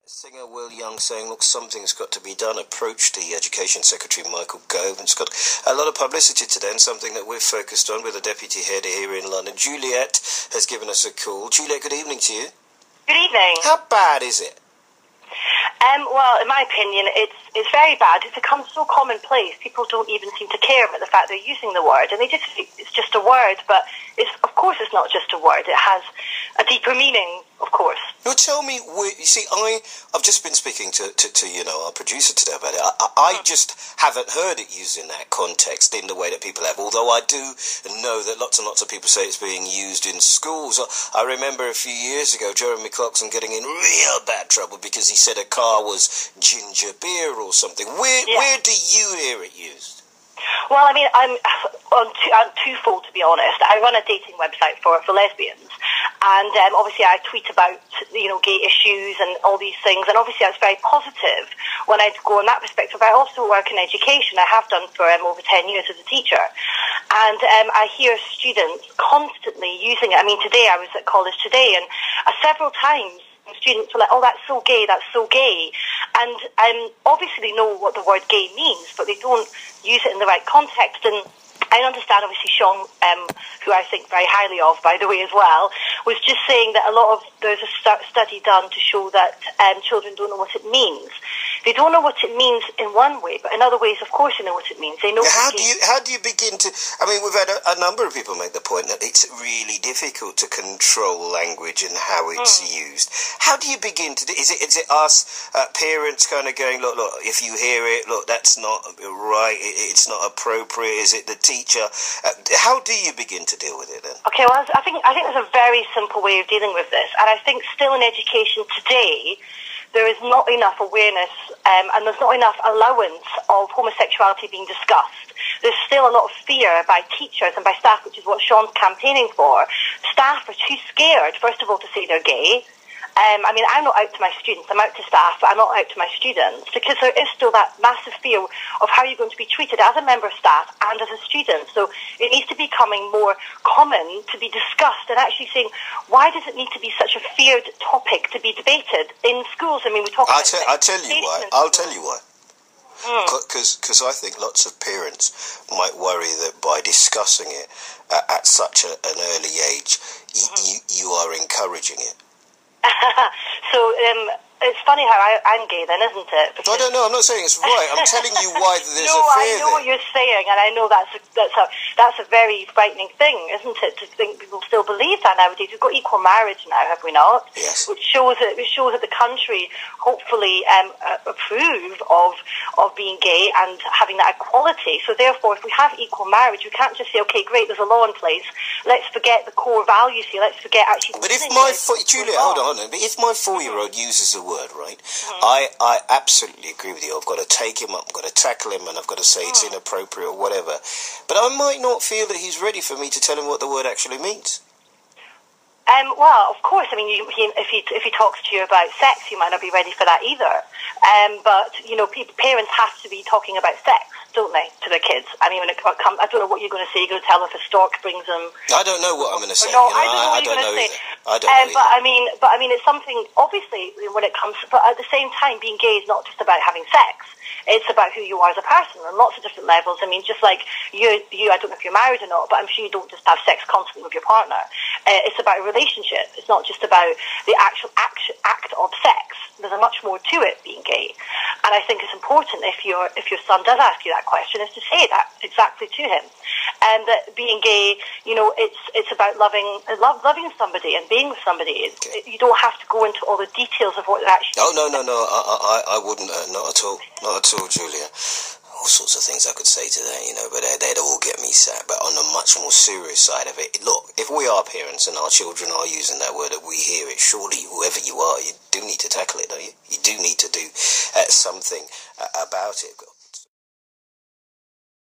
Singer Will Young saying, look, something's got to be done, approached the Education Secretary Michael Gove, and it's got a lot of publicity today and something that we're focused on with the Deputy Head here in London. Juliette has given us a call. Juliette, good evening to you. Good evening. How bad is it? Well, in my opinion, it's very bad. It's become so commonplace. People don't even seem to care about the fact they're using the word, and they just think it's just a word. But of course, it's not just a word. It has a deeper meaning, of course. Well, tell me, you see, I've just been speaking to our producer today about it. I just haven't heard it used in that context in the way that people have, although I do know that lots and lots of people say it's being used in schools. I remember a few years ago, Jeremy Clarkson getting in real bad trouble because he said a car was ginger beer or something. Where do you hear it used? Well, I mean, I'm twofold, to be honest. I run a dating website for lesbians, and obviously I tweet about, gay issues and all these things, and obviously that's very positive when I go in that perspective. I also work in education. I have done for over 10 years as a teacher, and I hear students constantly using it. I mean, today I was at college today, and several times students were like, oh, that's so gay, and obviously they know what the word gay means, but they don't use it in the right context. And I understand, obviously, Sean, who I think very highly of, by the way, as well, was just saying that there's a study done to show that children don't know what it means. They don't know what it means in one way, but in other ways, of course, they know what it means. They know. How do you begin to? I mean, we've had a number of people make the point that it's really difficult to control language and how it's used. How do you begin to? Is it us parents kind of going, look, if you hear it, look, that's not right. It's not appropriate. Is it the teacher? How do you begin to deal with it then? Okay, well, I think there's a very simple way of dealing with this, and I think still in education today, there is not enough awareness and there's not enough allowance of homosexuality being discussed. There's still a lot of fear by teachers and by staff, which is what Sean's campaigning for. Staff are too scared, first of all, to say they're gay. I mean, I'm not out to my students. I'm out to staff, but I'm not out to my students because there is still that massive fear of how you're going to be treated as a member of staff and as a student. So it needs to be becoming more common to be discussed and actually saying, why does it need to be such a feared topic to be debated in schools? I mean, we talk about I'll tell you why. I'll tell you why. Because I think lots of parents might worry that by discussing it at such an early age, you are encouraging it. So it's funny how I'm gay then, isn't it? Because I don't know. I'm not saying it's right. I'm telling you why there's a fear. No, I know what you're saying, and I know that's a very frightening thing, isn't it? To think people still believe that nowadays. We've got equal marriage now, have we not? Yes. Which shows that the country hopefully approve of being gay and having that equality. So therefore, if we have equal marriage, we can't just say, okay, great, there's a law in place. Let's forget the core values here. Let's forget actually. But if Julia, hold on. But if my 4-year-old uses the word, right, I absolutely agree with you. I've got to take him up, I've got to tackle him, and I've got to say it's inappropriate or whatever. But I might not feel that he's ready for me to tell him what the word actually means. Well, of course. I mean, if he talks to you about sex, you might not be ready for that either. But parents have to be talking about sex, don't they, to their kids? I mean, when it comes, I don't know what you're going to say. You're going to tell them if a stork brings them. I don't know what I'm going to say. No, I don't know either. I don't know. But I mean, it's something. Obviously, when it comes, but at the same time, being gay is not just about having sex. It's about who you are as a person on lots of different levels. I mean, just like you, I don't know if you're married or not, but I'm sure you don't just have sex constantly with your partner. It's about a relationship. It's not just about the actual act of sex. There's a much more to it being gay. And I think it's important if your son does ask you that question is to say that exactly to him. And that being gay, it's about loving somebody and being with somebody. You don't have to go into all the details of what it actually. Oh no! I wouldn't. Not at all. Not at all, Julia. All sorts of things I could say to that, but they'd all get me sad. But on a much more serious side of it, look, if we are parents and our children are using that word, and we hear it, surely whoever you are, you do need to tackle it, don't you? You do need to do something about it.